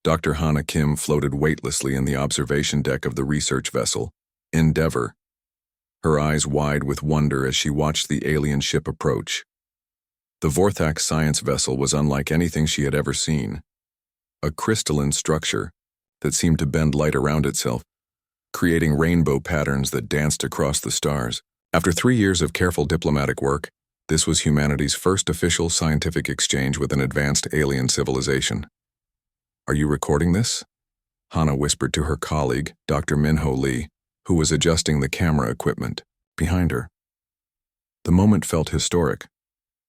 Dr. Hana Kim floated weightlessly in the observation deck of the research vessel, Endeavour, her eyes wide with wonder as she watched the alien ship approach. The Vorthak science vessel was unlike anything she had ever seen. A crystalline structure that seemed to bend light around itself, creating rainbow patterns that danced across the stars. After 3 years of careful diplomatic work, this was humanity's first official scientific exchange with an advanced alien civilization. "Are you recording this?" Hana whispered to her colleague, Dr. Minho Lee, who was adjusting the camera equipment behind her. The moment felt historic.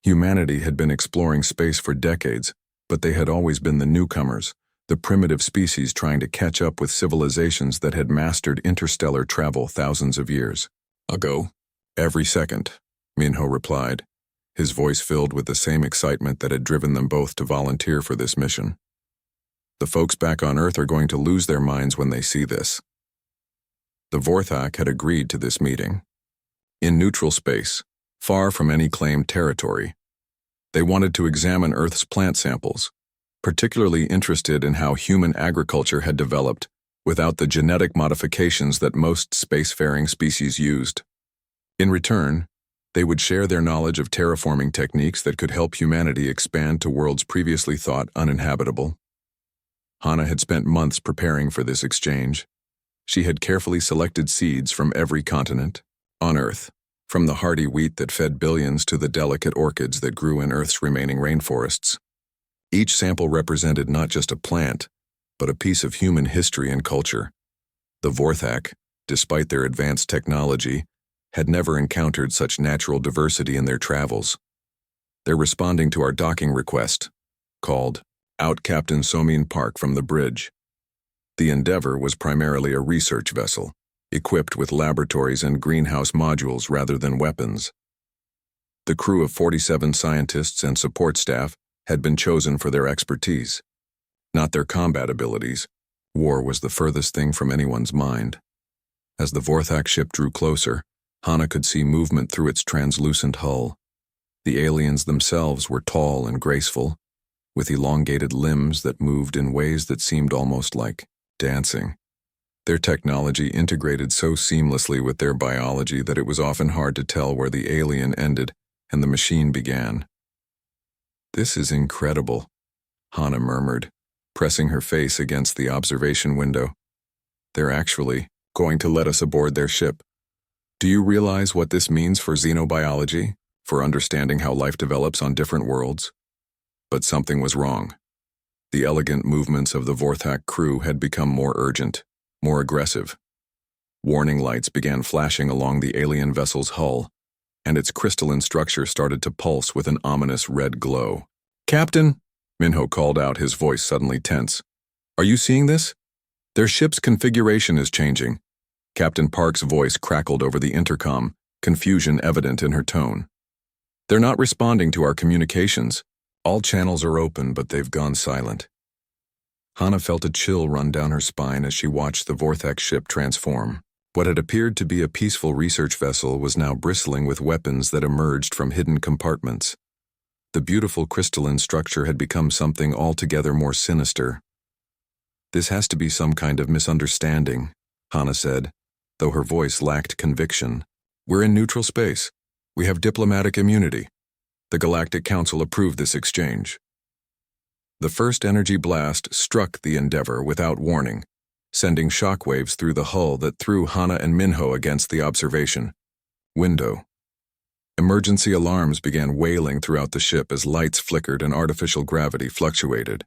Humanity had been exploring space for decades, but they had always been the newcomers, the primitive species trying to catch up with civilizations that had mastered interstellar travel thousands of years ago. "Every second," Minho replied, his voice filled with the same excitement that had driven them both to volunteer for this mission. "The folks back on Earth are going to lose their minds when they see this." The Vorthak had agreed to this meeting. In neutral space, far from any claimed territory, they wanted to examine Earth's plant samples, particularly interested in how human agriculture had developed without the genetic modifications that most spacefaring species used. In return, they would share their knowledge of terraforming techniques that could help humanity expand to worlds previously thought uninhabitable. Hana had spent months preparing for this exchange. She had carefully selected seeds from every continent on Earth, from the hardy wheat that fed billions to the delicate orchids that grew in Earth's remaining rainforests. Each sample represented not just a plant, but a piece of human history and culture. The Vorthak, despite their advanced technology, had never encountered such natural diversity in their travels. They're responding to our docking request, called "Out Captain Somin Park from the bridge." The Endeavour was primarily a research vessel, equipped with laboratories and greenhouse modules rather than weapons. The crew of 47 scientists and support staff had been chosen for their expertise, not their combat abilities. War was the furthest thing from anyone's mind. As the Vorthak ship drew closer, Hana could see movement through its translucent hull. The aliens themselves were tall and graceful, with elongated limbs that moved in ways that seemed almost like dancing. Their technology integrated so seamlessly with their biology that it was often hard to tell where the alien ended and the machine began. "This is incredible," Hana murmured, pressing her face against the observation window. "They're actually going to let us aboard their ship. Do you realize what this means for xenobiology, for understanding how life develops on different worlds?" But something was wrong. The elegant movements of the Vorthak crew had become more urgent, more aggressive. Warning lights began flashing along the alien vessel's hull, and its crystalline structure started to pulse with an ominous red glow. "Captain," Minho called out, his voice suddenly tense. "Are you seeing this? Their ship's configuration is changing." Captain Park's voice crackled over the intercom, confusion evident in her tone. "They're not responding to our communications. All channels are open, but they've gone silent." Hana felt a chill run down her spine as she watched the Vorthak ship transform. What had appeared to be a peaceful research vessel was now bristling with weapons that emerged from hidden compartments. The beautiful crystalline structure had become something altogether more sinister. "This has to be some kind of misunderstanding," Hana said, though her voice lacked conviction. "We're in neutral space. We have diplomatic immunity. The Galactic Council approved this exchange." The first energy blast struck the Endeavour without warning, sending shockwaves through the hull that threw Hana and Minho against the observation window. Emergency alarms began wailing throughout the ship as lights flickered and artificial gravity fluctuated.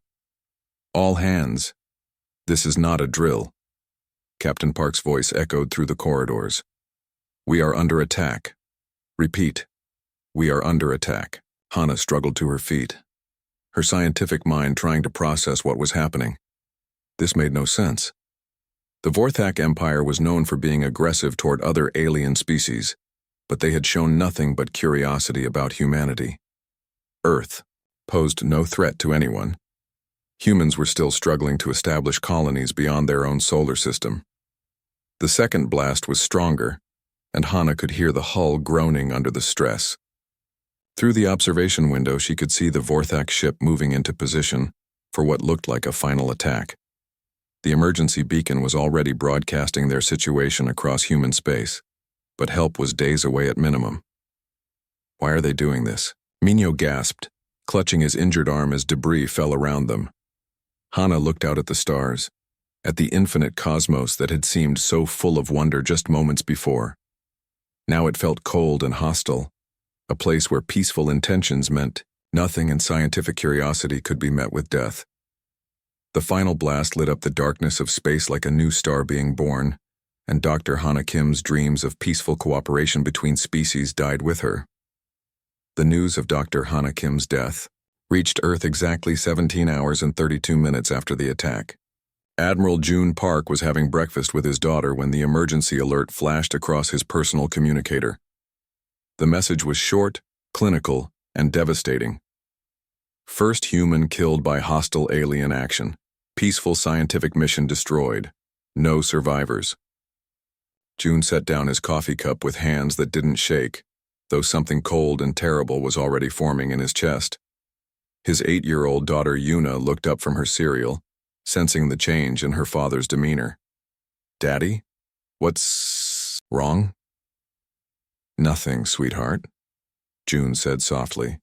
"All hands. This is not a drill." Captain Park's voice echoed through the corridors. "We are under attack. Repeat. We are under attack." Hana struggled to her feet, her scientific mind trying to process what was happening. This made no sense. The Vorthak Empire was known for being aggressive toward other alien species, but they had shown nothing but curiosity about humanity. Earth posed no threat to anyone. Humans were still struggling to establish colonies beyond their own solar system. The second blast was stronger, and Hana could hear the hull groaning under the stress. Through the observation window, she could see the Vorthak ship moving into position for what looked like a final attack. The emergency beacon was already broadcasting their situation across human space, but help was days away at minimum. Why are they doing this? Minho gasped, clutching his injured arm as debris fell around them. Hana looked out at the stars, at the infinite cosmos that had seemed so full of wonder just moments before. Now it felt cold and hostile, a place where peaceful intentions meant nothing and scientific curiosity could be met with death. The final blast lit up the darkness of space like a new star being born, and Dr. Hana Kim's dreams of peaceful cooperation between species died with her. The news of Dr. Hana Kim's death reached Earth exactly 17 hours and 32 minutes after the attack. Admiral June Park was having breakfast with his daughter when the emergency alert flashed across his personal communicator. The message was short, clinical, and devastating. First human killed by hostile alien action. Peaceful scientific mission destroyed. No survivors. June set down his coffee cup with hands that didn't shake, though something cold and terrible was already forming in his chest. His 8-year-old daughter Yuna looked up from her cereal, sensing the change in her father's demeanor. "Daddy? What's wrong?" "Nothing, sweetheart," June said softly,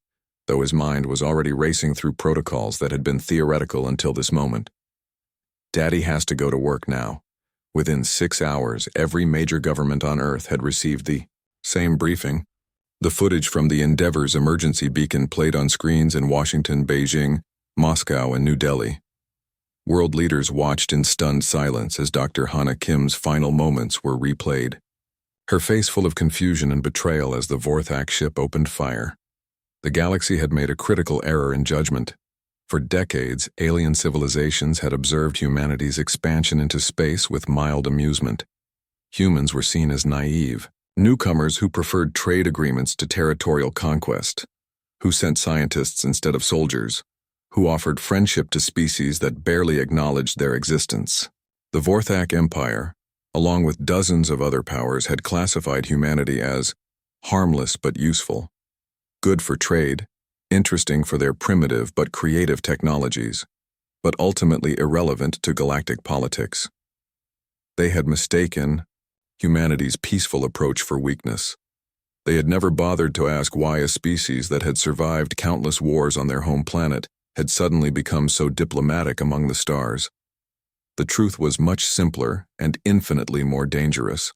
though his mind was already racing through protocols that had been theoretical until this moment. "Daddy has to go to work now." Within 6 hours, every major government on Earth had received the same briefing. The footage from the Endeavour's emergency beacon played on screens in Washington, Beijing, Moscow, and New Delhi. World leaders watched in stunned silence as Dr. Hana Kim's final moments were replayed, her face full of confusion and betrayal as the Vorthak ship opened fire. The galaxy had made a critical error in judgment. For decades, alien civilizations had observed humanity's expansion into space with mild amusement. Humans were seen as naive, newcomers who preferred trade agreements to territorial conquest, who sent scientists instead of soldiers, who offered friendship to species that barely acknowledged their existence. The Vorthak Empire, along with dozens of other powers, had classified humanity as harmless but useful, good for trade, interesting for their primitive but creative technologies, but ultimately irrelevant to galactic politics. They had mistaken humanity's peaceful approach for weakness. They had never bothered to ask why a species that had survived countless wars on their home planet had suddenly become so diplomatic among the stars. The truth was much simpler and infinitely more dangerous.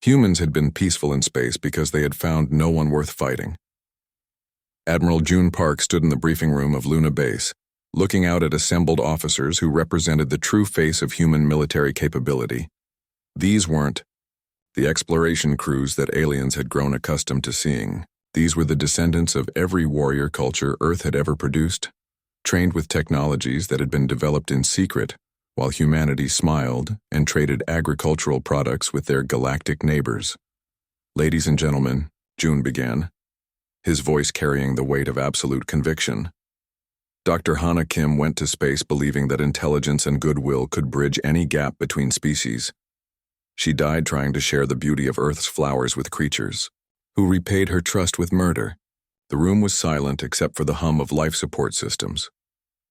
Humans had been peaceful in space because they had found no one worth fighting. Admiral June Park stood in the briefing room of Luna Base, looking out at assembled officers who represented the true face of human military capability. These weren't the exploration crews that aliens had grown accustomed to seeing. These were the descendants of every warrior culture Earth had ever produced, trained with technologies that had been developed in secret, while humanity smiled and traded agricultural products with their galactic neighbors. "Ladies and gentlemen," June began, his voice carrying the weight of absolute conviction. Dr. Hana Kim went to space believing that intelligence and goodwill could bridge any gap between species. She died trying to share the beauty of Earth's flowers with creatures, who repaid her trust with murder. The room was silent except for the hum of life support systems.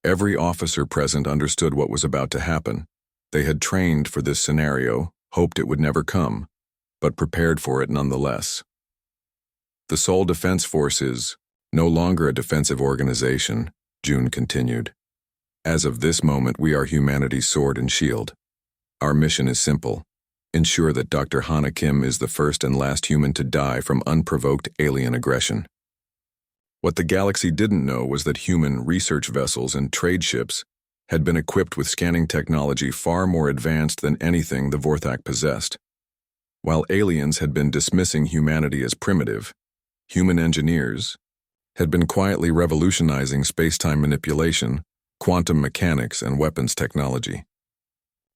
Every officer present understood what was about to happen. They had trained for this scenario, hoped it would never come, but prepared for it nonetheless. "The Seoul Defense Force is no longer a defensive organization," June continued. "As of this moment, we are humanity's sword and shield. Our mission is simple. Ensure that Dr. Hana Kim is the first and last human to die from unprovoked alien aggression." What the galaxy didn't know was that human research vessels and trade ships had been equipped with scanning technology far more advanced than anything the Vorthak possessed. While aliens had been dismissing humanity as primitive, human engineers had been quietly revolutionizing space-time manipulation, quantum mechanics, and weapons technology.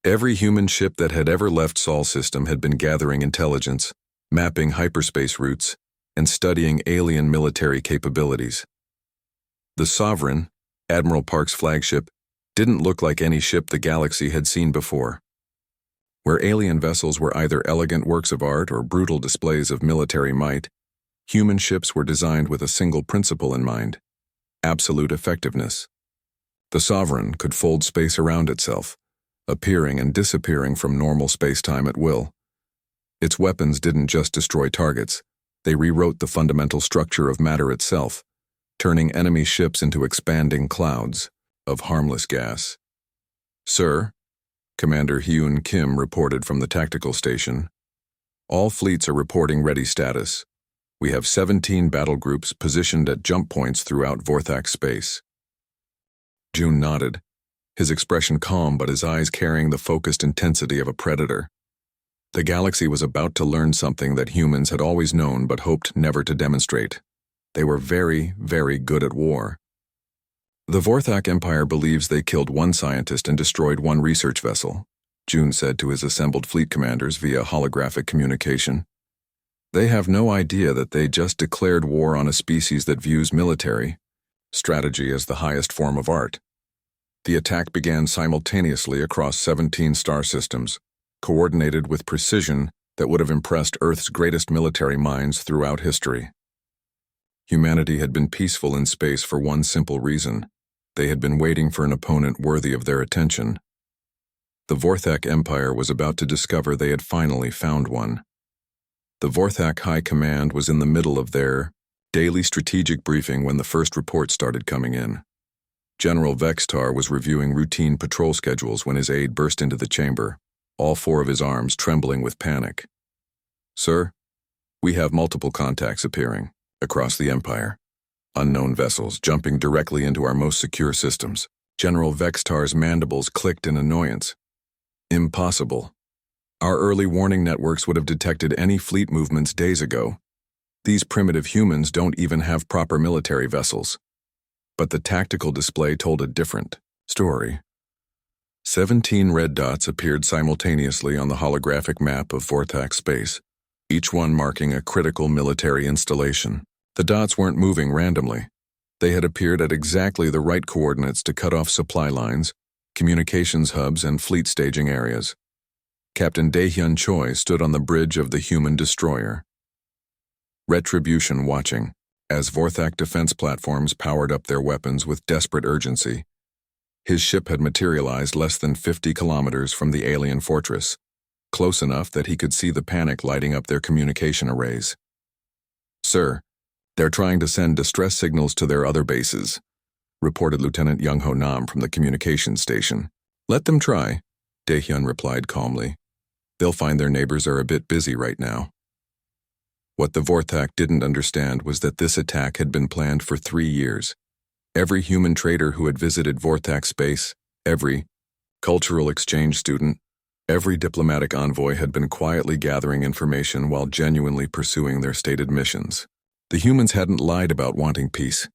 Every human ship that had ever left Sol system had been gathering intelligence, mapping hyperspace routes, and studying alien military capabilities. The Sovereign, Admiral Park's flagship, didn't look like any ship the galaxy had seen before. Where alien vessels were either elegant works of art or brutal displays of military might, human ships were designed with a single principle in mind: absolute effectiveness. The Sovereign could fold space around itself, appearing and disappearing from normal spacetime at will. Its weapons didn't just destroy targets, they rewrote the fundamental structure of matter itself, turning enemy ships into expanding clouds of harmless gas. "Sir," Commander Hyun Kim reported from the tactical station, "all fleets are reporting ready status. We have 17 battle groups positioned at jump points throughout Vorthak space." June nodded, his expression calm but his eyes carrying the focused intensity of a predator. The galaxy was about to learn something that humans had always known but hoped never to demonstrate. They were very, very good at war. "The Vorthak Empire believes they killed one scientist and destroyed one research vessel," June said to his assembled fleet commanders via holographic communication. "They have no idea that they just declared war on a species that views military strategy as the highest form of art." The attack began simultaneously across 17 star systems, coordinated with precision that would have impressed Earth's greatest military minds throughout history. Humanity had been peaceful in space for one simple reason. They had been waiting for an opponent worthy of their attention. The Vorthak Empire was about to discover they had finally found one. The Vorthak High Command was in the middle of their daily strategic briefing when the first report started coming in. General Vextar was reviewing routine patrol schedules when his aide burst into the chamber, all four of his arms trembling with panic. "Sir, we have multiple contacts appearing across the Empire. Unknown vessels jumping directly into our most secure systems." General Vextar's mandibles clicked in annoyance. "Impossible. Our early warning networks would have detected any fleet movements days ago. These primitive humans don't even have proper military vessels." But the tactical display told a different story. 17 red dots appeared simultaneously on the holographic map of Vorthak space, each one marking a critical military installation. The dots weren't moving randomly. They had appeared at exactly the right coordinates to cut off supply lines, communications hubs, and fleet staging areas. Captain Daehyun Choi stood on the bridge of the human destroyer. Retribution watching, as Vorthak defense platforms powered up their weapons with desperate urgency. His ship had materialized less than 50 kilometers from the alien fortress, close enough that he could see the panic lighting up their communication arrays. "Sir, they're trying to send distress signals to their other bases," reported Lieutenant Young Ho Nam from the communications station. "Let them try," Daehyun replied calmly. "They'll find their neighbors are a bit busy right now." What the Vorthak didn't understand was that this attack had been planned for 3 years. Every human trader who had visited Vorthak space, every cultural exchange student, every diplomatic envoy had been quietly gathering information while genuinely pursuing their stated missions. The humans hadn't lied about wanting peace.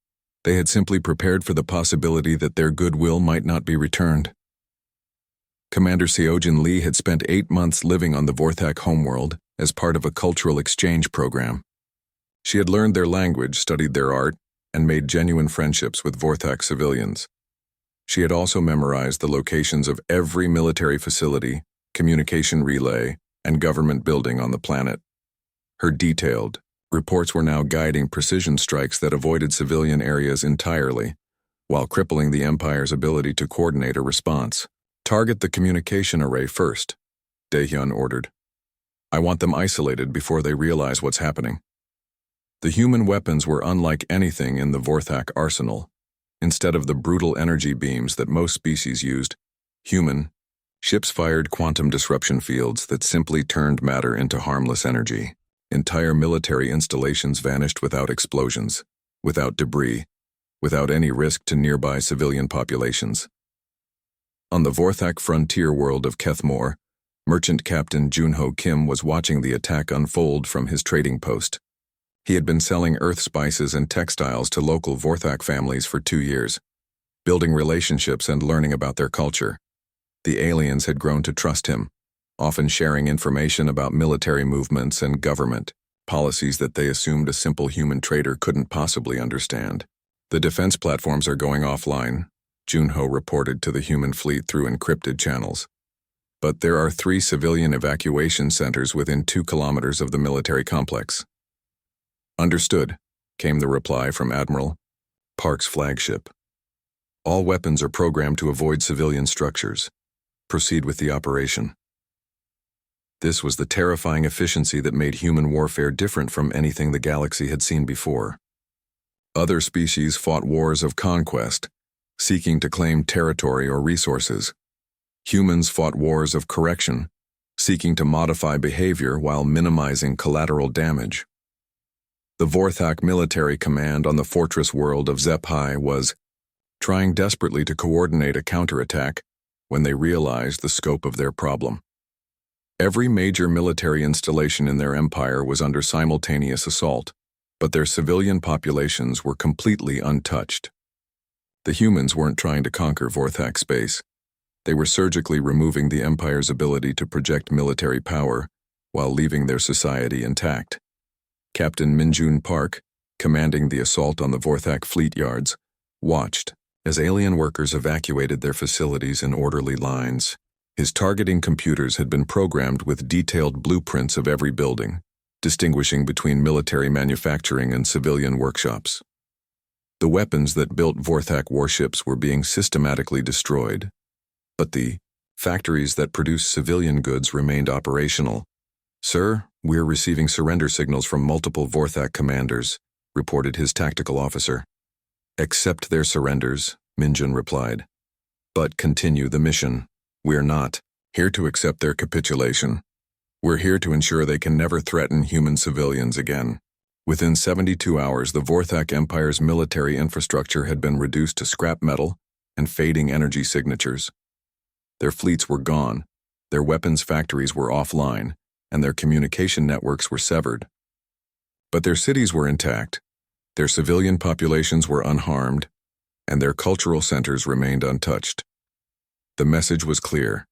They had simply prepared for the possibility that their goodwill might not be returned. Commander Seojin Lee had spent 8 months living on the Vorthak homeworld as part of a cultural exchange program. She had learned their language, studied their art, and made genuine friendships with Vorthak civilians. She had also memorized the locations of every military facility, communication relay, and government building on the planet. Her detailed reports were now guiding precision strikes that avoided civilian areas entirely, while crippling the Empire's ability to coordinate a response. "Target the communication array first," Daehyun ordered. "I want them isolated before they realize what's happening." The human weapons were unlike anything in the Vorthak arsenal. Instead of the brutal energy beams that most species used, human ships fired quantum disruption fields that simply turned matter into harmless energy. Entire military installations vanished without explosions, without debris, without any risk to nearby civilian populations. On the Vorthak frontier world of Kethmore, Merchant Captain Junho Kim was watching the attack unfold from his trading post. He had been selling earth spices and textiles to local Vorthak families for 2 years, building relationships and learning about their culture. The aliens had grown to trust him, often sharing information about military movements and government policies that they assumed a simple human trader couldn't possibly understand. "The defense platforms are going offline," Junho reported to the human fleet through encrypted channels. "But there are 3 civilian evacuation centers within 2 kilometers of the military complex." "Understood," came the reply from Admiral Park's flagship. "All weapons are programmed to avoid civilian structures. Proceed with the operation. This was the terrifying efficiency that made human warfare different from anything the galaxy had seen before. Other species fought wars of conquest, seeking to claim territory or resources. Humans fought wars of correction, seeking to modify behavior while minimizing collateral damage. The Vorthak military command on the fortress world of HFY was trying desperately to coordinate a counterattack when they realized the scope of their problem. Every major military installation in their empire was under simultaneous assault, but their civilian populations were completely untouched. The humans weren't trying to conquer Vorthak space. They were surgically removing the empire's ability to project military power while leaving their society intact. Captain Minjun Park, commanding the assault on the Vorthak fleet yards, watched as alien workers evacuated their facilities in orderly lines. His targeting computers had been programmed with detailed blueprints of every building, distinguishing between military manufacturing and civilian workshops. The weapons that built Vorthak warships were being systematically destroyed, but the factories that produced civilian goods remained operational. "Sir, we're receiving surrender signals from multiple Vorthak commanders," reported his tactical officer. "Accept their surrenders," Minjun replied. "But continue the mission. We're not here to accept their capitulation. We're here to ensure they can never threaten human civilians again." Within 72 hours, the Vorthak Empire's military infrastructure had been reduced to scrap metal and fading energy signatures. Their fleets were gone, their weapons factories were offline, and their communication networks were severed. But their cities were intact, their civilian populations were unharmed, and their cultural centers remained untouched. The message was clear.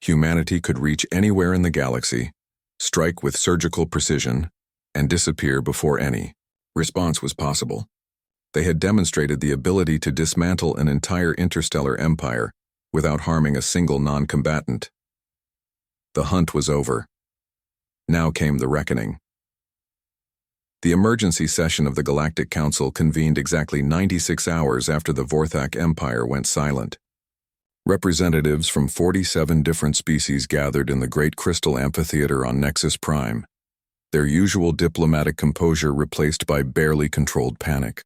Humanity could reach anywhere in the galaxy, strike with surgical precision, and disappear before any response was possible. They had demonstrated the ability to dismantle an entire interstellar empire without harming a single non-combatant. The hunt was over. Now came the reckoning. The emergency session of the Galactic Council convened exactly 96 hours after the Vorthak Empire went silent. Representatives from 47 different species gathered in the Great Crystal Amphitheater on Nexus Prime, their usual diplomatic composure replaced by barely controlled panic.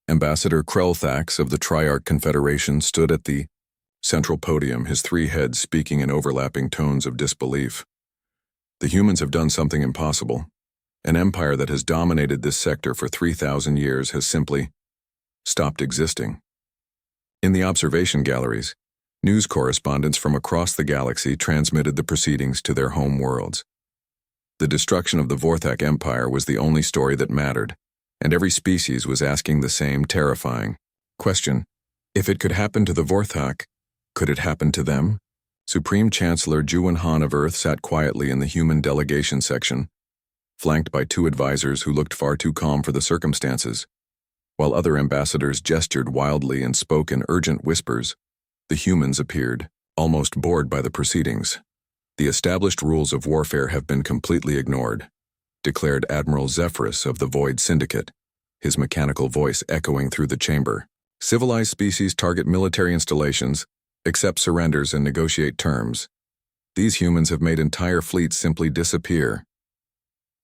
Ambassador Krelthax of the Triarch Confederation stood at the central podium, his three heads speaking in overlapping tones of disbelief. "The humans have done something impossible. An empire that has dominated this sector for 3,000 years has simply stopped existing." In the observation galleries, news correspondents from across the galaxy transmitted the proceedings to their home worlds. The destruction of the Vorthak Empire was the only story that mattered, and every species was asking the same terrifying question: if it could happen to the Vorthak, could it happen to them? Supreme Chancellor Juan Han of Earth sat quietly in the human delegation section, flanked by two advisors who looked far too calm for the circumstances. While other ambassadors gestured wildly and spoke in urgent whispers, the humans appeared, almost bored by the proceedings. "The established rules of warfare have been completely ignored," declared Admiral Zephyrus of the Void Syndicate, his mechanical voice echoing through the chamber. "Civilized species target military installations, accept surrenders, and negotiate terms. These humans have made entire fleets simply disappear."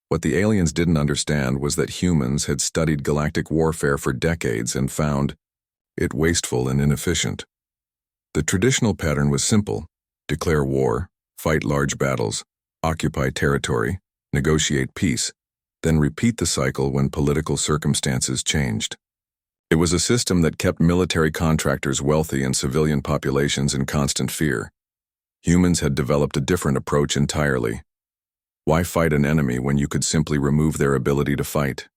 What the aliens didn't understand was that humans had studied galactic warfare for decades and found it wasteful and inefficient. The traditional pattern was simple: declare war, fight large battles, occupy territory, negotiate peace, then repeat the cycle when political circumstances changed. It was a system that kept military contractors wealthy and civilian populations in constant fear. Humans had developed a different approach entirely. Why fight an enemy when you could simply remove their ability to fight?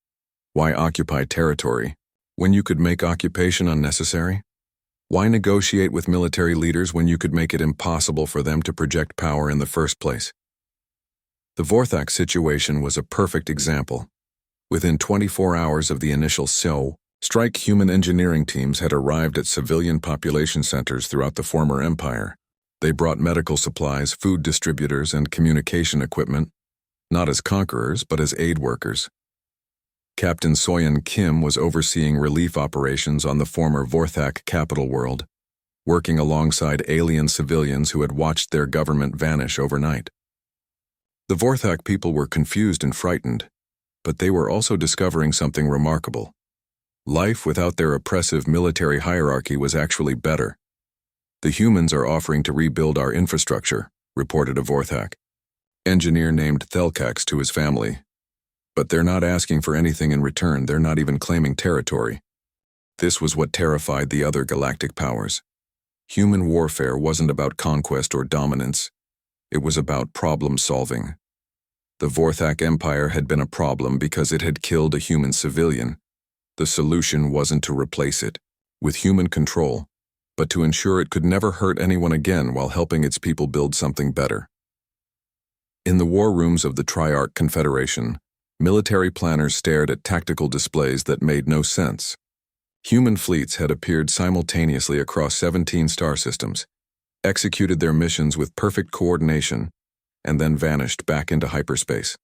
Why occupy territory when you could make occupation unnecessary? Why negotiate with military leaders when you could make it impossible for them to project power in the first place? The Vorthak situation was a perfect example. Within 24 hours of the initial strike, human engineering teams had arrived at civilian population centers throughout the former empire. They brought medical supplies, food distributors, and communication equipment, not as conquerors but as aid workers. Captain Soyeon Kim was overseeing relief operations on the former Vorthak capital world, working alongside alien civilians who had watched their government vanish overnight. The Vorthak people were confused and frightened, but they were also discovering something remarkable. Life without their oppressive military hierarchy was actually better. "The humans are offering to rebuild our infrastructure," reported a Vorthak engineer named Thelkax to his family. "But they're not asking for anything in return, they're not even claiming territory." This was what terrified the other galactic powers. Human warfare wasn't about conquest or dominance. It was about problem-solving. The Vorthak Empire had been a problem because it had killed a human civilian. The solution wasn't to replace it with human control, but to ensure it could never hurt anyone again while helping its people build something better. In the war rooms of the Triarch Confederation, military planners stared at tactical displays that made no sense. Human fleets had appeared simultaneously across 17 star systems, executed their missions with perfect coordination, and then vanished back into hyperspace.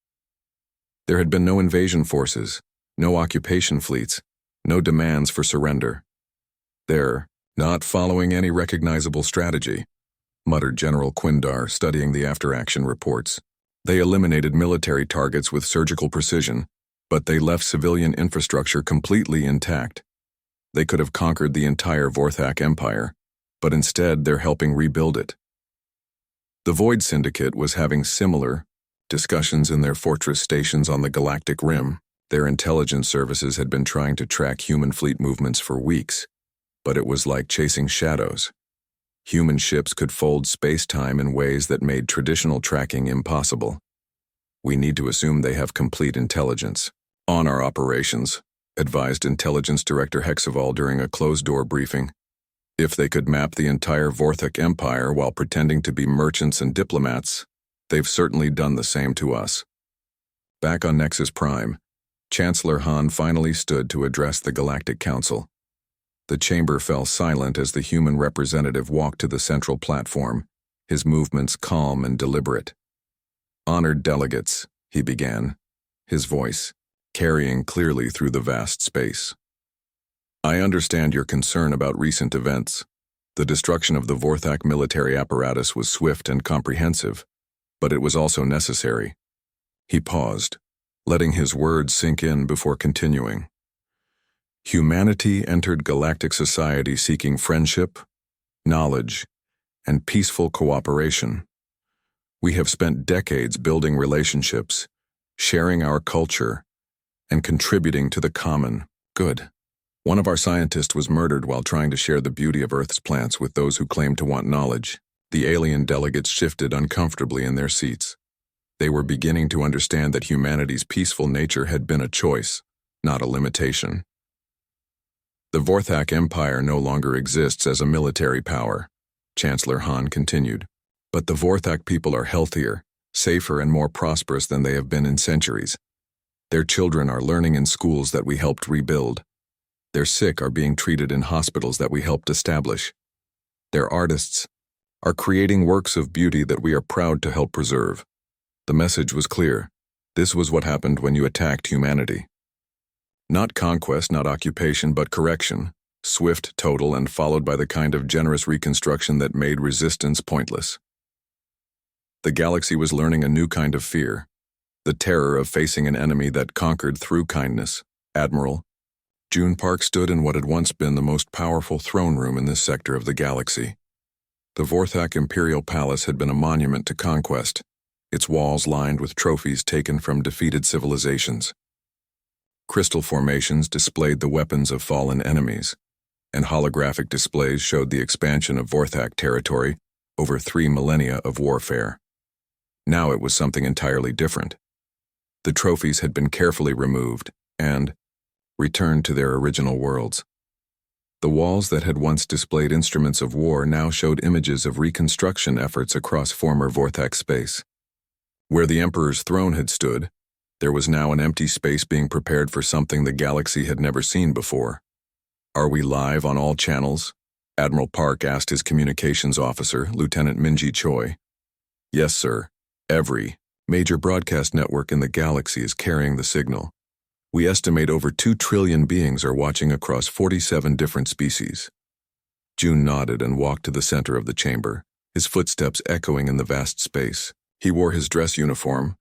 There had been no invasion forces, no occupation fleets, no demands for surrender. "They're not following any recognizable strategy," muttered General Quindar, studying the after-action reports. "They eliminated military targets with surgical precision, but they left civilian infrastructure completely intact. They could have conquered the entire Vorthak Empire, but instead they're helping rebuild it." The Void Syndicate was having similar discussions in their fortress stations on the galactic rim. Their intelligence services had been trying to track human fleet movements for weeks, but it was like chasing shadows. Human ships could fold space-time in ways that made traditional tracking impossible. "We need to assume they have complete intelligence on our operations," advised Intelligence Director Hexaval during a closed-door briefing. "If they could map the entire Vorthak Empire while pretending to be merchants and diplomats, they've certainly done the same to us." Back on Nexus Prime, Chancellor Han finally stood to address the Galactic Council. The chamber fell silent as the human representative walked to the central platform, his movements calm and deliberate. "Honored delegates," he began, his voice carrying clearly through the vast space. "I understand your concern about recent events. The destruction of the Vorthak military apparatus was swift and comprehensive, but it was also necessary." He paused, letting his words sink in before continuing. "Humanity entered galactic society seeking friendship, knowledge, and peaceful cooperation. We have spent decades building relationships, sharing our culture, and contributing to the common good. One of our scientists was murdered while trying to share the beauty of Earth's plants with those who claimed to want knowledge." The alien delegates shifted uncomfortably in their seats. They were beginning to understand that humanity's peaceful nature had been a choice, not a limitation. "The Vorthak Empire no longer exists as a military power," Chancellor Han continued. "But the Vorthak people are healthier, safer, and more prosperous than they have been in centuries. Their children are learning in schools that we helped rebuild. Their sick are being treated in hospitals that we helped establish. Their artists are creating works of beauty that we are proud to help preserve." The message was clear. This was what happened when you attacked humanity. Not conquest, not occupation, but correction. Swift, total, and followed by the kind of generous reconstruction that made resistance pointless. The galaxy was learning a new kind of fear. The terror of facing an enemy that conquered through kindness. Admiral June Park stood in what had once been the most powerful throne room in this sector of the galaxy. The Vorthak Imperial Palace had been a monument to conquest, its walls lined with trophies taken from defeated civilizations. Crystal formations displayed the weapons of fallen enemies, and holographic displays showed the expansion of Vorthak territory over 3 millennia of warfare. Now it was something entirely different. The trophies had been carefully removed and returned to their original worlds. The walls that had once displayed instruments of war now showed images of reconstruction efforts across former Vorthak space. Where the Emperor's throne had stood, there was now an empty space being prepared for something the galaxy had never seen before. "Are we live on all channels?" Admiral Park asked his communications officer, Lieutenant Minji Choi. "Yes, sir. Every major broadcast network in the galaxy is carrying the signal. We estimate over 2 trillion beings are watching across 47 different species." June nodded and walked to the center of the chamber, his footsteps echoing in the vast space. He wore his dress uniform,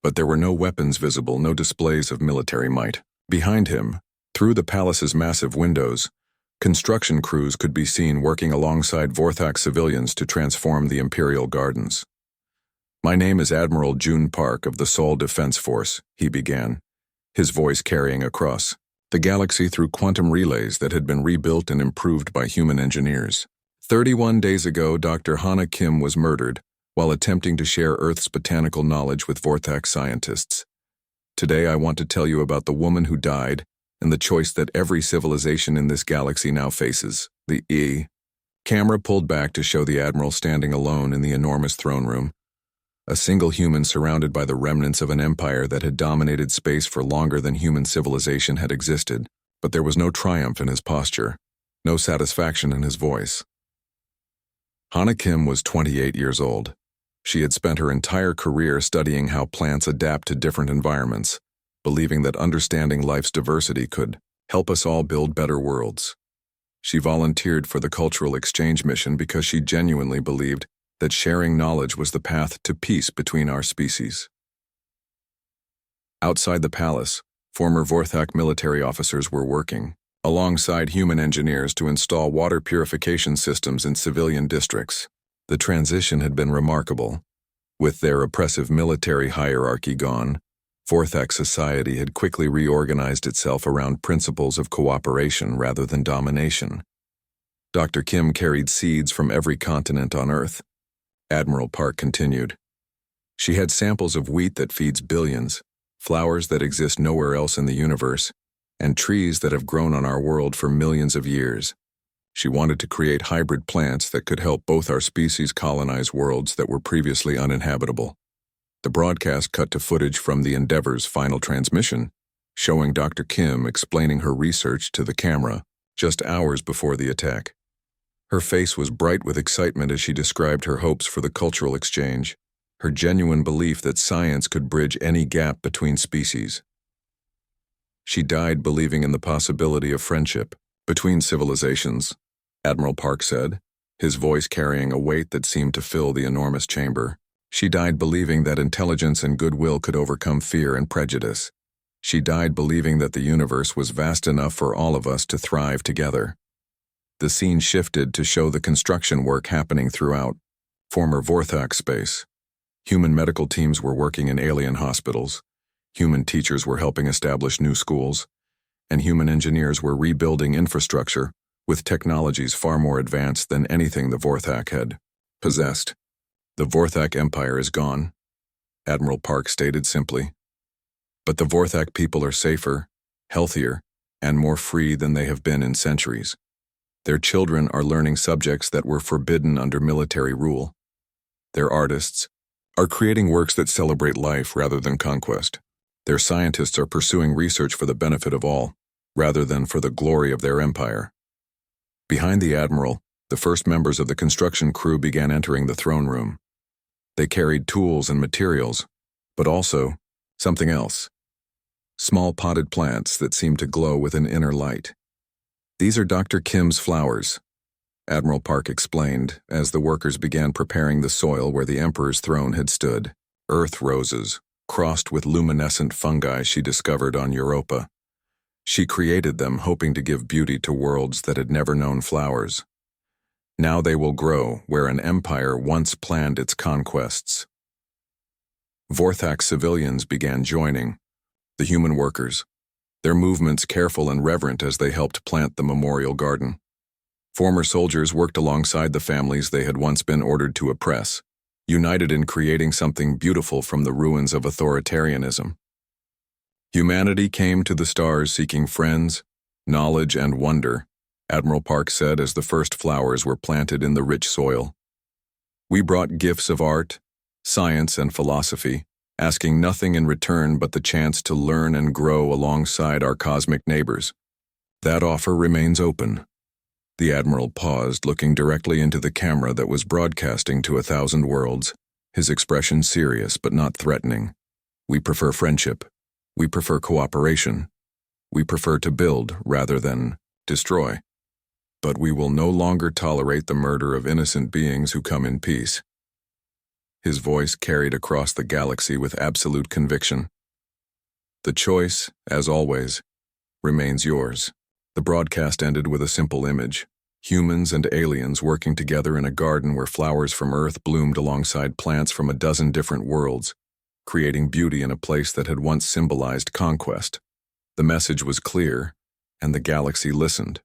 but there were no weapons visible, no displays of military might. Behind him, through the palace's massive windows, construction crews could be seen working alongside Vorthak civilians to transform the Imperial Gardens. "My name is Admiral June Park of the Seoul Defense Force," he began, his voice carrying across the galaxy through quantum relays that had been rebuilt and improved by human engineers. 31 days ago, Dr. Hana Kim was murdered while attempting to share Earth's botanical knowledge with Vorthak scientists. Today I want to tell you about the woman who died and the choice that every civilization in this galaxy now faces. The camera pulled back to show the Admiral standing alone in the enormous throne room, a single human surrounded by the remnants of an empire that had dominated space for longer than human civilization had existed. But there was no triumph in his posture, no satisfaction in his voice. Hana Kim was 28 years old. She had spent her entire career studying how plants adapt to different environments, believing that understanding life's diversity could help us all build better worlds. She volunteered for the cultural exchange mission because she genuinely believed that sharing knowledge was the path to peace between our species. Outside the palace, former Vorthak military officers were working alongside human engineers to install water purification systems in civilian districts. The transition had been remarkable. With their oppressive military hierarchy gone, Vorthak society had quickly reorganized itself around principles of cooperation rather than domination. Dr. Kim carried seeds from every continent on Earth. Admiral Park continued. She had samples of wheat that feeds billions, flowers that exist nowhere else in the universe, and trees that have grown on our world for millions of years. She wanted to create hybrid plants that could help both our species colonize worlds that were previously uninhabitable. The broadcast cut to footage from the Endeavor's final transmission, showing Dr. Kim explaining her research to the camera just hours before the attack. Her face was bright with excitement as she described her hopes for the cultural exchange, her genuine belief that science could bridge any gap between species. She died believing in the possibility of friendship between civilizations, Admiral Park said, his voice carrying a weight that seemed to fill the enormous chamber. She died believing that intelligence and goodwill could overcome fear and prejudice. She died believing that the universe was vast enough for all of us to thrive together. The scene shifted to show the construction work happening throughout former Vorthak space. Human medical teams were working in alien hospitals, human teachers were helping establish new schools, and human engineers were rebuilding infrastructure with technologies far more advanced than anything the Vorthak had possessed. "The Vorthak Empire is gone," Admiral Park stated simply. "But the Vorthak people are safer, healthier, and more free than they have been in centuries. Their children are learning subjects that were forbidden under military rule. Their artists are creating works that celebrate life rather than conquest. Their scientists are pursuing research for the benefit of all, rather than for the glory of their empire." Behind the Admiral, the first members of the construction crew began entering the throne room. They carried tools and materials, but also something else. Small potted plants that seemed to glow with an inner light. "These are Dr. Kim's flowers," Admiral Park explained as the workers began preparing the soil where the Emperor's throne had stood. Earth roses, crossed with luminescent fungi she discovered on Europa. She created them hoping to give beauty to worlds that had never known flowers. Now they will grow where an empire once planned its conquests. Vorthak civilians began joining, the human workers, their movements careful and reverent as they helped plant the memorial garden. Former soldiers worked alongside the families they had once been ordered to oppress, united in creating something beautiful from the ruins of authoritarianism. "Humanity came to the stars seeking friends, knowledge, and wonder," Admiral Park said as the first flowers were planted in the rich soil. "We brought gifts of art, science, and philosophy, asking nothing in return but the chance to learn and grow alongside our cosmic neighbors. That offer remains open." The Admiral paused, looking directly into the camera that was broadcasting to 1,000 worlds, his expression serious but not threatening. "We prefer friendship. We prefer cooperation. We prefer to build rather than destroy." but we will no longer tolerate the murder of innocent beings who come in peace. His voice carried across the galaxy with absolute conviction. The choice, as always, remains yours. The broadcast ended with a simple image. Humans and aliens working together in a garden where flowers from Earth bloomed alongside plants from a dozen different worlds, creating beauty in a place that had once symbolized conquest. The message was clear, and the galaxy listened.